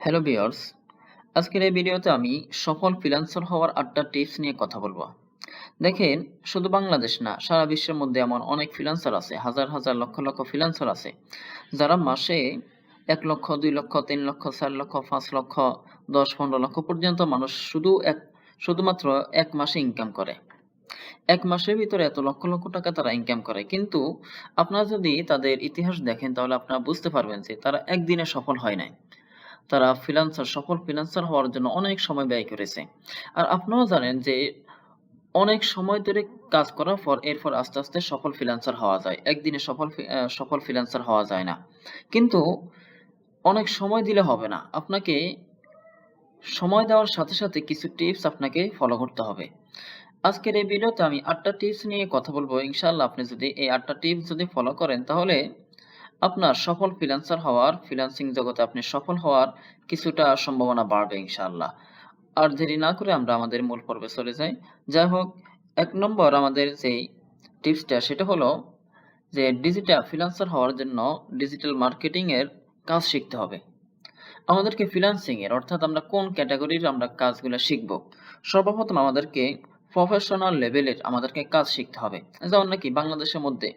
Hello viewers, আজকের এই ভিডিওতে আমি সফল ফ্রিল্যান্সার হওয়ার ৮টা টিপস নিয়ে কথা বলবো। দেখেন, শুধু বাংলাদেশ না, সারা বিশ্বের মধ্যে এমন অনেক ফ্রিল্যান্সার আছে, হাজার হাজার লক্ষ লক্ষ ফ্রিল্যান্সার আছে, যারা মাসে ১ লক্ষ, ২ লক্ষ, ৩ লক্ষ, ৪ লক্ষ, ৫ লক্ষ, ১০-১৫ লক্ষ পর্যন্ত মানুষ শুধুমাত্র ১ মাসে ইনকাম করে। ১ মাসের ভিতরে এত লক্ষ লক্ষ টাকা তারা ইনকাম করে। কিন্তু আপনারা যদি তাদের ইতিহাস দেখেন তাহলে আপনারা বুঝতে পারবেন যে তারা একদিনে সফল হয় নাই। তারা সফল ফ্রিল্যান্সার হওয়ার জন্য অনেক সময় ব্যয় করেছে। আর আপনারাও জানেন যে অনেক সময় ধরে কাজ করার পর এরপর আস্তে আস্তে সফল ফ্রিল্যান্সার হওয়া যায়। একদিনে সফল ফ্রিল্যান্সার হওয়া যায় না। কিন্তু অনেক সময় দিলে হবে না। আপনাকে সময় দেওয়ার সাথে সাথে কিছু টিপস আপনাকে ফলো করতে হবে। আজকের এই ভিডিওতে আমি ৮ টা টিপস নিয়ে কথা বলবো। ইনশাআল্লাহ আপনি যদি এই ৮ টা টিপস যদি ফলো করেন তাহলে আপনার সফল ফ্রিল্যান্সিং জগতে আপনি সফল হওয়ার কিছুটা সম্ভাবনা বাড়বে ইনশাআল্লাহ। আর দেরি না করে আমরা আমাদের মূল পর্বে চলে যাই। যাই হোক, ১ নম্বর আমাদের যেই টিপসটা সেটা হলো যে ডিজিটাল ফ্রিল্যান্সার হওয়ার জন্য ডিজিটাল মার্কেটিং এর কাজ শিখতে হবে। আমাদেরকে ফ্রিল্যান্সিং এর অর্থাৎ আমরা কোন ক্যাটেগরির আমরা কাজগুলা শিখব। সর্বপ্রথম আমাদেরকে প্রফেশনাল লেভেলের আমাদেরকে কাজ শিখতে হবে। যেমন নাকি বাংলাদেশের মধ্যে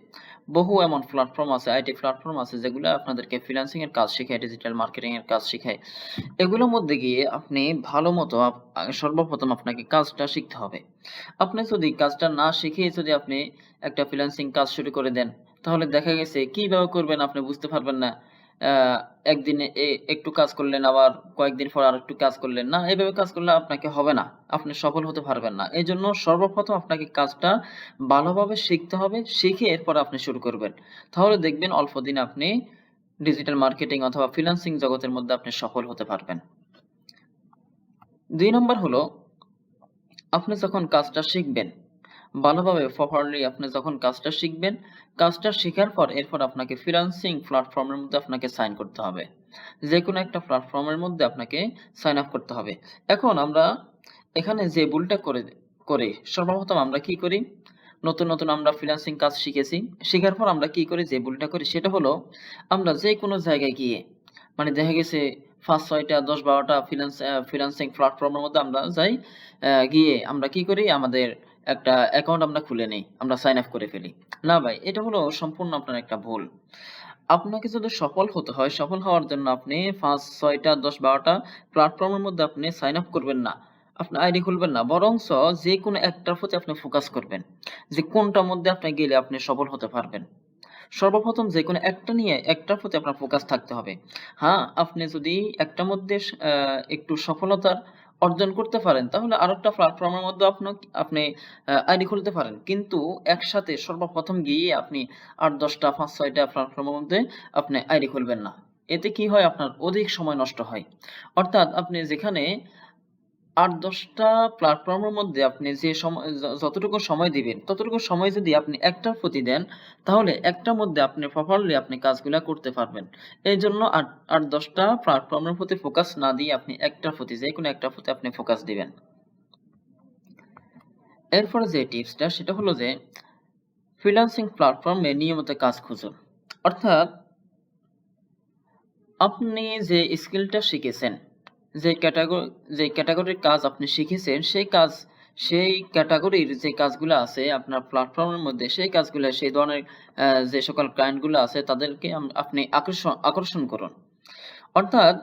বহু এমন প্ল্যাটফর্ম আছে, আইটি প্ল্যাটফর্ম আছে যেগুলো আপনাদেরকে ফ্রিল্যান্সিং এর কাজ শিখায়, ডিজিটাল মার্কেটিং এর কাজ শিখায়। এগুলোর মধ্যে গিয়ে আপনি ভালো মতো সর্বপ্রথম আপনাকে কাজটা শিখতে হবে। আপনি যদি কাজটা না শিখেই যদি আপনি একটা ফ্রিল্যান্সিং কাজ শুরু করে দেন, তাহলে দেখা গেছে কিভাবে করবেন আপনি বুঝতে পারবেন না। আ একদিনে একটু কাজ করলেন, আবার কয়েকদিন পর আরেকটু কাজ করলেন। না, এভাবে কাজ করলে আপনাকে হবে না। আপনি সফল হতে পারবেন না। এজন্য সর্বপ্রথম আপনাকে কাজটা ভালোভাবে শিখতে হবে। শিখে এরপর আপনি শুরু করবেন। তাহলে দেখবেন অল্প দিনে আপনি ডিজিটাল মার্কেটিং অথবা ফ্রিল্যান্সিং জগতের মধ্যে আপনি সফল হতে পারবেন। ২ নম্বর হলো, আপনি যখন কাজটা শিখবেন, ভালোভাবে প্রপারলি আপনি যখন কাজটা শিখবেন, কাজটা শিখার পর এরপর আপনাকে ফ্রিল্যান্সিং প্ল্যাটফর্মের মধ্যে আপনাকে সাইন করতে হবে। যেকোনো একটা প্ল্যাটফর্মের মধ্যে আপনাকে সাইন আপ করতে হবে। এখন আমরা এখানে যে ভুলটা করি সর্বপ্রথম আমরা কি করি? নতুন আমরা ফ্রিল্যান্সিং কাজ শিখেছি। শিখার পর আমরা কি করি? যে ভুলটা করি সেটা হলো আমরা যেকোনো জায়গায় গিয়ে মানে দেখা গেছে ৫-৬ টা ১০-১২ টা ফ্রিল্যান্সিং প্ল্যাটফর্মের মধ্যে আমরা যাই। গিয়ে আমরা কি করি? আমাদের একটা অ্যাকাউন্ট আমরা খুলে নেই। আমরা সাইন আপ করে ফেলি। না ভাই, এটা হলো সম্পূর্ণ আপনার একটা ভুল। আপনাকে যদি সফল হতে হয়, সফল হওয়ার জন্য আপনি ৫-৬ টা ১০-১২ টা প্ল্যাটফর্মের মধ্যে আপনি সাইন আপ করবেন না। আপনি আইডি খুলবেন না। বরঞ্চ যেকোনো একটার প্রতি আপনি ফোকাস করবেন। যে কোনটার মধ্যে আপনি গেলে আপনি সফল হতে পারবেন। সর্বপ্রথম যেকোনো একটা নিয়ে একটার প্রতি আপনার ফোকাস থাকতে হবে। হ্যাঁ, আপনি যদি একটার মধ্যে একটু সফলতার অর্জন করতে পারেন তাহলে আরেকটা প্ল্যাটফর্মের মধ্যে আপনি আইডি খুলতে পারেন। কিন্তু একসাথে সর্বপ্রথম গিয়ে আপনি ৮-১০ টা ৫-৬ টা প্ল্যাটফর্মের মধ্যে আপনি আইডি খুলবেন না। এতে কি হয়? আপনার অধিক সময় নষ্ট হয়। অর্থাৎ আপনি যেখানে ৮-১০ টা প্ল্যাটফর্মের মধ্যে আপনি যে যতটুকু সময় দিবেন, ততটুকু সময় যদি আপনি একটার প্রতি দেন, তাহলে একটার মধ্যে আপনি প্রপারলি আপনি কাজগুলা করতে পারবেন। এইজন্য ৮-১০ টা প্ল্যাটফর্মের প্রতি ফোকাস না দিয়ে আপনি একটার প্রতি, যেকোনো একটার প্রতি আপনি ফোকাস দিবেন। এরপরে যে টিপসটা সেটা হলো যে ফ্রিল্যান্সিং প্ল্যাটফর্মে নিয়মিত কাজ খুঁজুন। অর্থাৎ আপনি যে স্কিলটা শিখেছেন, যে ক্যাটেগরির কাজ আপনি শিখেছেন, সেই ক্যাটেগরির যে কাজগুলা আছে আপনার প্ল্যাটফর্মের মধ্যে, সেই কাজগুলা সেই ধরনের যে সকল ক্লায়েন্ট গুলো আছে তাদেরকে আপনি আকর্ষণ করুন। অর্থাৎ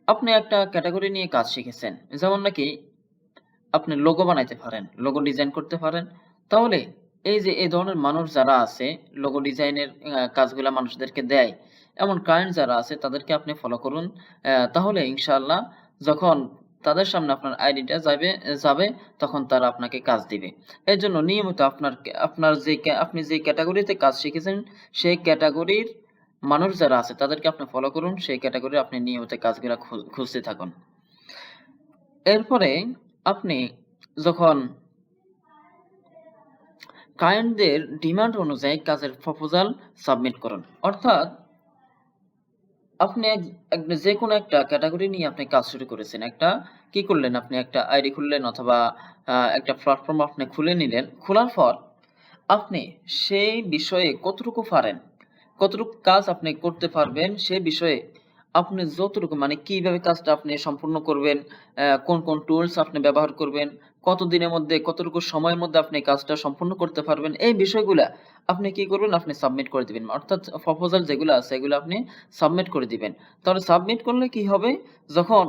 আপনি একটা ক্যাটেগরি নিয়ে কাজ শিখেছেন। যেমন নাকি আপনি লোগো বানাইতে পারেন, লোগো ডিজাইন করতে পারেন। তাহলে এই যে এই ধরনের মানুষ যারা আছে, লোগো ডিজাইনের কাজগুলা মানুষদেরকে দেয়, এমন ক্লায়েন্ট যারা আছে তাদেরকে আপনি ফলো করুন। তাহলে ইনশাআল্লাহ যখন তাদের সামনে আপনার আইডিটা যাবে তখন তারা আপনাকে কাজ দিবে। এজন্য নিয়মিত আপনি যে ক্যাটেগরিতে কাজ শিখেছেন, সেই ক্যাটেগরির মানুষ যারা আছে তাদেরকে আপনি ফলো করুন। সেই ক্যাটেগরির আপনি নিয়মিত কাজগুলা খুঁজতে থাকুন। এরপরে আপনি যখন ক্লায়েন্টদের ডিমান্ড অনুযায়ী কাজের প্রপোজাল সাবমিট করুন। অর্থাৎ আপনি যেকোনো একটা ক্যাটেগরি নিয়ে আপনি কাজ শুরু করেছেন। কি করলেন? আপনি একটা আইডি খুললেন অথবা একটা প্ল্যাটফর্ম আপনি খুলে নিলেন। খোলার পর আপনি সেই বিষয়ে কতটুকু পারেন, কতটুকু কাজ আপনি করতে পারবেন সে বিষয়ে আপনি যতটুকু মানে কিভাবে কাজটা আপনি সম্পূর্ণ করবেন, কোন টুলস আপনি ব্যবহার করবেন, কতদিনের মধ্যে, কতটুকু সময়ের মধ্যে আপনি কাজটা সম্পূর্ণ করতে পারবেন, এই বিষয়গুলা আপনি কি করবেন? আপনি সাবমিট করে দিবেন। অর্থাৎ প্রপোজাল যেগুলো আছে এগুলো আপনি সাবমিট করে দিবেন। তাহলে সাবমিট করলে কি হবে? যখন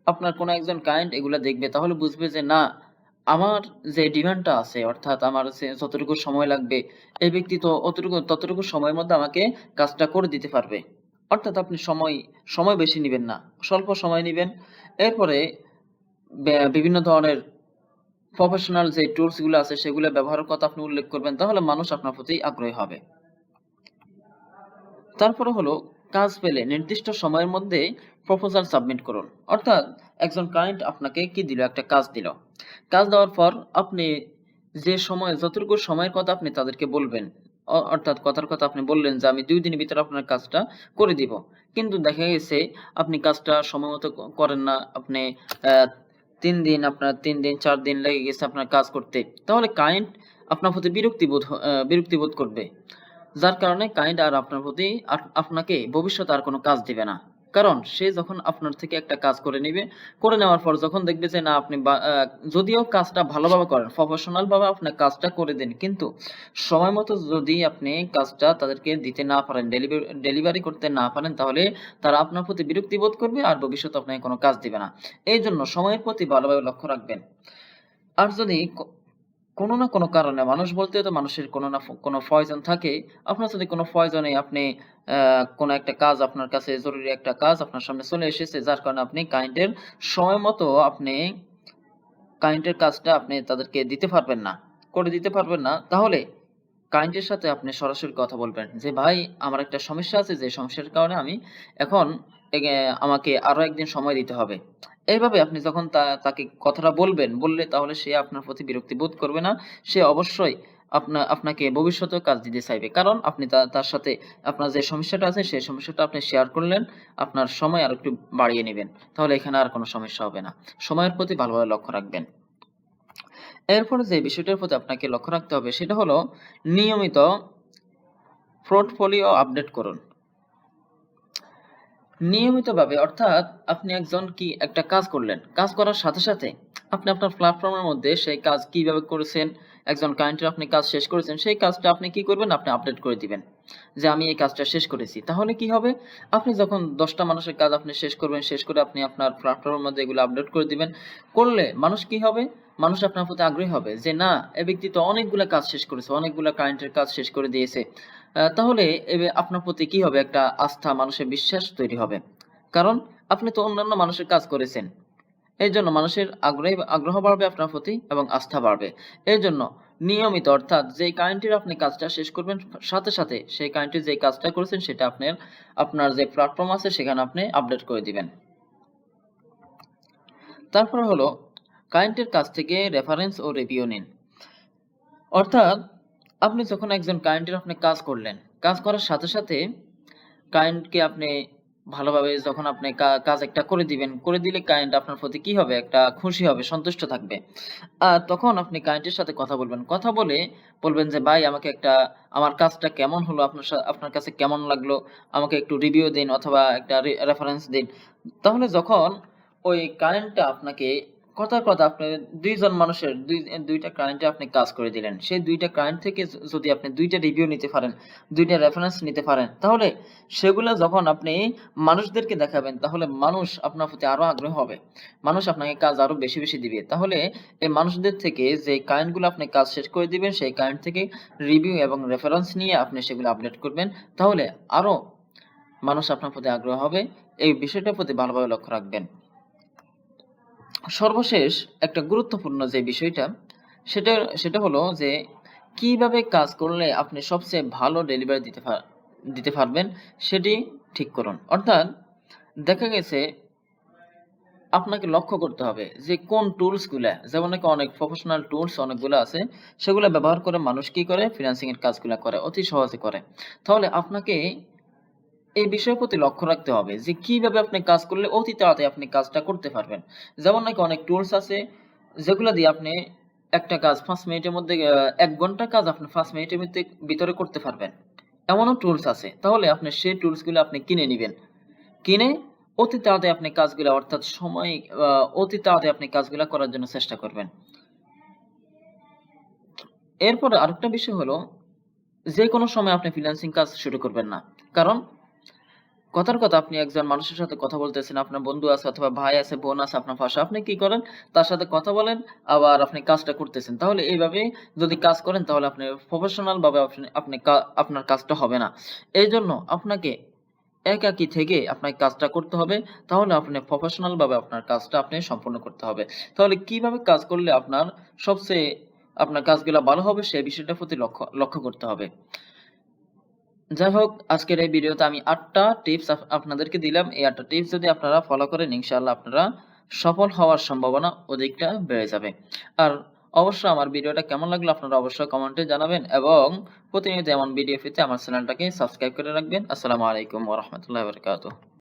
আপনার কোনো একজন ক্লায়েন্ট এগুলা দেখবে তাহলে বুঝবে যে না, আমার যে ডিমান্ডটা আছে অর্থাৎ আমার যে যতটুকু সময় লাগবে এই ব্যক্তি তো ততটুকু সময়ের মধ্যে আমাকে কাজটা করে দিতে পারবে। অর্থাৎ আপনি সময় বেশি নিবেন না। স্বল্প সময় নিবেন। এরপরে বিভিন্ন ধরনের প্রফেশনাল যে টুলস গুলো আছে সেগুলো ব্যবহারের কথা আপনি উল্লেখ করবেন। তাহলে মানুষ আপনার প্রতি আগ্রহী হবে। তারপরে হলো কাজ পেলে নির্দিষ্ট সময়ের মধ্যে প্রপোজাল সাবমিট করুন। অর্থাৎ একজন ক্লায়েন্ট আপনাকে কি দিল? একটা কাজ দিল। কাজ দেওয়ার পর আপনি যে সময় যতটুকু সময়ের কথা আপনি তাদেরকে বলবেন, অর্থাৎ কথার কথা আপনি বললেন যে আমি ২ দিনের ভিতরে আপনার কাজটা করে দিব। কিন্তু দেখা গেছে আপনি কাজটা সময়মতো করেন না। আপনি অ্যা ৩ দিন আপনার ৩ দিন ৪ দিন লেগে গেছে আপনার কাজ করতে। তাহলে ক্লায়েন্ট আপনার প্রতি বিরক্তি বোধ করবে। যার কারণে ক্লায়েন্ট আর আপনার প্রতি আপনাকে ভবিষ্যতে আর কোনো কাজ দিবে না। কারণ সে যখন আপনার থেকে একটা কাজ করে নিবে, করে নেওয়ার পর যখন দেখবে যে না আপনি বা যদিও কাজটা ভালোভাবে করেন, প্রফেশনাল ভাবে আপনার কাজটা করে দিন। কিন্তু সময় মতো যদি আপনি কাজটা তাদেরকে দিতে না পারেন, ডেলিভারি করতে না পারেন, তাহলে তারা আপনার প্রতি বিরক্তি বোধ করবে আর ভবিষ্যতে আপনাকে কোনো কাজ দিবে না। এইজন্য সময়ের প্রতি ভালোভাবে লক্ষ্য রাখবেন। আর যদি কোনো না কোনো কারণে মানুষ বলতে তো মানুষের কোনো না কোনো প্রয়োজন থাকে। আপনার যদি কোনো প্রয়োজনে আপনি কোনো একটা কাজ আপনার কাছে জরুরি একটা কাজ আপনার সামনে চলে এসেছে যার কারণে আপনি ক্লায়েন্টের সময় মতো আপনি ক্লায়েন্টের কাজটা আপনি তাদেরকে দিতে পারবেন না, করে দিতে পারবেন না। তাহলে ক্লায়েন্টের সাথে আপনি সরাসরি কথা বলবেন যে, "ভাই আমার একটা সমস্যা আছে যে সমস্যার কারণে আমি এখন আমাকে আরো ১ দিন সময় দিতে হবে।" এইভাবে আপনি যখন তাকে কথাটা বলবেন, বললে তাহলে সে আপনার প্রতি বিরক্তি বোধ করবে না। সে অবশ্যই আপনাকে ভবিষ্যতেও কাজ দিতে চাইবে। কারণ আপনি তার সাথে আপনার যে সমস্যাটা আছে সেই সমস্যাটা আপনি শেয়ার করলেন, আপনার সময় আরেকটু বাড়িয়ে নিবেন। তাহলে এখানে আর কোনো সমস্যা হবে না। সময়ের প্রতি ভালোভাবে লক্ষ্য রাখবেন। এরপরে যে বিষয়টার প্রতি আপনাকে লক্ষ্য রাখতে হবে সেটা হলো নিয়মিত পোর্টফোলিও আপডেট করুন। নিয়মিতভাবে অর্থাৎ আপনি একটা কাজ করলেন। কাজ করার সাথে, সাথে আপনি আপনার প্ল্যাটফর্মের মধ্যে সেই কাজ কিভাবে করেছেন, একজন ক্লায়েন্টের আপনি কাজ শেষ করেছেন, সেই কাজটা আপনি কি করবেন? আপনি আপডেট করে দিবেন। যে আমি এই কাজটা শেষ করেছি। তাহলে কি হবে? আপনি যখন ১০ টা মানুষের কাজ আপনি শেষ করবেন, শেষ করে আপনি আপনার প্ল্যাটফর্মের মধ্যে এগুলো আপলোড করে দিবেন। করলে মানুষ কি হবে? মানুষ আপনার প্রতি আগ্রহী হবে যে না, এ ব্যক্তি তো অনেকগুলা কাজ শেষ করেছে, অনেকগুলা ক্লায়েন্টের কাজ শেষ করে দিয়েছে। তাহলে আপনার প্রতি কি হবে? একটা আস্থা, মানুষের বিশ্বাস তৈরি হবে। কারণ আপনি তো অন্যান্য মানুষের কাজ করেছেন। এজন্য মানুষের আগ্রহ বাড়বে আপনার প্রতি এবং আস্থা বাড়বে। এজন্য নিয়মিত অর্থাৎ যেই ক্লায়েন্টের আপনি কাজটা শেষ করবেন সাথে, সাথে সেই ক্লায়েন্টের যেই কাজটা করেছেন সেটা আপনার যে প্ল্যাটফর্ম আছে সেখানে আপনি আপডেট করে দিবেন। তারপরে হলো ক্লায়েন্টের কাছ থেকে রেফারেন্স ও রিভিউ নিন। অর্থাৎ আপনি যখন একজন ক্লায়েন্টের আপনি কাজ করলেন, কাজ করার সাথে, সাথে ক্লায়েন্টকে আপনি ভালোভাবে যখন আপনি কাজ একটা করে দিবেন, করে দিলে ক্লায়েন্ট আপনার প্রতি কি হবে? একটা খুশি হবে, সন্তুষ্ট থাকবে। তখন আপনি ক্লায়েন্টের সাথে কথা বলবেন। কথা বলে বলবেন যে, "ভাই আমাকে আমার কাজটা কেমন হলো? আপনার কাছে কেমন লাগলো? আমাকে একটু রিভিউ দিন অথবা একটা রেফারেন্স দিন।" তাহলে যখন ওই ক্লায়েন্টটা আপনাকে কথার কথা আপনি ২ জন মানুষের ২ টা ক্লায়েন্টে আপনি কাজ করে দিলেন। সেই ২ টা ক্লায়েন্ট থেকে যদি আপনি ২ টা রিভিউ নিতে পারেন, ২ টা রেফারেন্স নিতে পারেন, তাহলে সেগুলা যখন আপনি মানুষদেরকে দেখাবেন, তাহলে মানুষ আপনার প্রতি আরো আগ্রহী হবে। মানুষ আপনাকে কাজ আরো বেশি, বেশি দিবে। তাহলে এই মানুষদের থেকে যে ক্লায়েন্ট গুলো আপনি কাজ শেষ করে দিবেন, সেই ক্লায়েন্ট থেকে রিভিউ এবং রেফারেন্স নিয়ে আপনি সেগুলো আপডেট করবেন। তাহলে আরো মানুষ আপনার প্রতি আগ্রহ হবে। এই বিষয়টার প্রতি ভালোভাবে লক্ষ্য রাখবেন। সর্বশেষ একটা গুরুত্বপূর্ণ যে বিষয়টা সেটা সেটা হলো যে কিভাবে কাজ করলে আপনি সবচেয়ে ভালো ডেলিভারি দিতে পারবেন সেটি ঠিক করুন। অর্থাৎ দেখা গেছে আপনাকে লক্ষ্য করতে হবে যে কোন টুলস গুলা, যেমন নাকি অনেক প্রফেশনাল টুলস অনেকগুলো আছে সেগুলো ব্যবহার করে মানুষ কি করে ফ্রিল্যান্সিং এর কাজগুলা করে, অতি সহজে করে। তাহলে আপনাকে এই বিষয়ের প্রতি লক্ষ্য রাখতে হবে যে কিভাবে আপনি কাজ করলে অতি তাড়াতাড়ি আপনি কাজটা করতে পারবেন। যেমন নাকি অনেক টুলস আছে যেগুলা দিয়ে আপনি একটা কাজ ৫ মিনিটের মধ্যে ১ ঘন্টার কাজ আপনি ৫ মিনিটের ভিতরে করতে পারবেন। এমনও টুলস আছে। তাহলে আপনি সেই টুলস গুলো আপনি কিনে নিবেন। কিনে অতি তাড়াতাড়ি আপনি কাজগুলা অর্থাৎ অতি তাড়াতাড়ি আপনি কাজগুলা করার জন্য চেষ্টা করবেন। এরপরে আরেকটা বিষয় হলো, যেকোনো সময় আপনি ফ্রিল্যান্সিং কাজ শুরু করবেন না। কারণ কথার কথা আপনি একজন মানুষের সাথে কথা বলতেছেন, আপনার বন্ধু আছে অথবা ভাই আছে, বোন আছে আপনার পাশে। আপনি কি করেন? তার সাথে কথা বলেন, আবার আপনি কাজটা করতেছেন। তাহলে এইভাবে যদি কাজ করেন তাহলে আপনি প্রফেশনাল ভাবে আপনার কাজটা হবে না। এইজন্য আপনাকে একাকী থেকে আপনাকে কাজটা করতে হবে। তাহলে আপনি প্রফেশনাল ভাবে আপনার কাজটা আপনি সম্পূর্ণ করতে হবে। তাহলে কিভাবে কাজ করলে সবচেয়ে আপনার কাজগুলা ভালো হবে সেই বিষয়টার প্রতি লক্ষ্য করতে হবে। যাই হোক, আজকের এই ভিডিওতে আমি ৮ টা টিপস আপনাদেরকে দিলাম। এই ৮ টা টিপস যদি আপনারা ফলো করেন ইনশাআল্লাহ আপনারা সফল হওয়ার সম্ভাবনা অধিকটা বেড়ে যাবে। আর অবশ্যই আমার ভিডিওটা কেমন লাগলো আপনারা অবশ্যই কমেন্টে জানাবেন এবং প্রতিনিয়ত এমন ভিডিও পেতে আমার চ্যানেলটাকে সাবস্ক্রাইব করে রাখবেন। আসসালামু আলাইকুম ওয়া রাহমাতুল্লাহি ওয়া বারাকাতুহু।